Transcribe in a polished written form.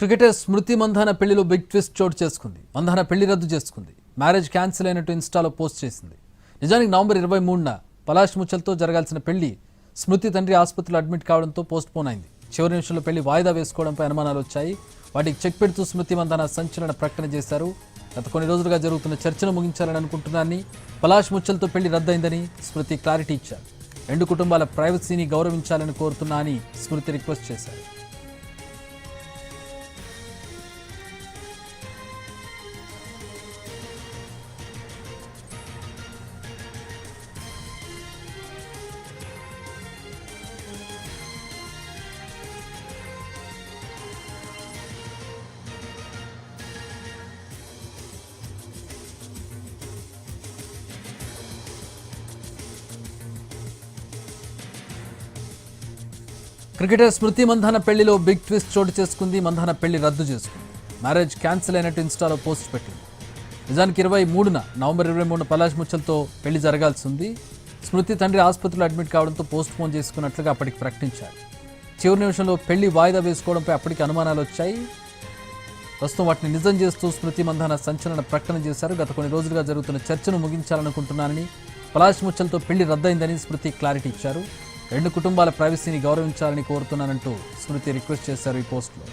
Cricketer స్మృతి మంధాన పెళ్లిలో big twist చోటు చేసుకుంది. మంధాన పెళ్లి రద్దు చేసుకుంది. మ్యారేజ్ క్యాన్సిల్ అయినట్టు ఇన్స్టాలో పోస్ట్ చేసింది. నిజానికి నవంబర్ 23న పలాష్ ముచ్చల్తో జరగాల్సిన పెళ్లి స్మృతి తండ్రి ఆసుపత్రిలో అడ్మిట్ కావడంతో పోస్ట్ పోన్ అయింది. చివరి నిమిషంలో పెళ్లి వాయిదా వేసుకోవడంపై అనుమానాలు వచ్చాయి. వాటికి చెక్ పెడుతూ స్మృతి మంధాన సంచలన ప్రకటన చేశారు. గత కొన్ని రోజులుగా జరుగుతున్న చర్చను ముగించాలని అనుకుంటున్నారని, పలాష్ ముచ్చల్తో పెళ్లి రద్దయిందని స్మృతి క్లారిటీ ఇచ్చారు. రెండు కుటుంబాల ప్రైవసీని గౌరవించాలని కోరుతున్నా అని స్మృతి రిక్వెస్ట్ చేశారు. క్రికెటర్ స్మృతి మంధాన పెళ్లిలో బిగ్ ట్విస్ట్ చోటు చేసుకుంది. మంధాన పెళ్లి రద్దు చేసుకుంది. మ్యారేజ్ క్యాన్సిల్ అయినట్టు ఇన్స్టాలో పోస్ట్ పెట్టింది. నిజానికి నవంబర్ 23న పలాష్ ముచ్చల్తో పెళ్లి జరగాల్సి ఉంది. స్మృతి తండ్రి ఆసుపత్రిలో అడ్మిట్ కావడంతో పోస్ట్ పోన్ చేసుకున్నట్లుగా అప్పటికి ప్రకటించారు. చివరి నిమిషంలో పెళ్లి వాయిదా వేసుకోవడంపై అప్పటికి అనుమానాలు వచ్చాయి. ప్రస్తుతం వాటిని నిజం చేస్తూ స్మృతి మంధాన సంచలన ప్రకటన చేశారు. గత కొన్ని రోజులుగా జరుగుతున్న చర్చను ముగించాలనుకుంటున్నానని, పలాష్ ముచ్చల్తో పెళ్లి రద్దయిందని స్మృతి క్లారిటీ ఇచ్చారు. రెండు కుటుంబాల ప్రైవసీని గౌరవించాలని కోరుతున్నానంటూ స్మృతి రిక్వెస్ట్ చేశారు ఈ పోస్టులో.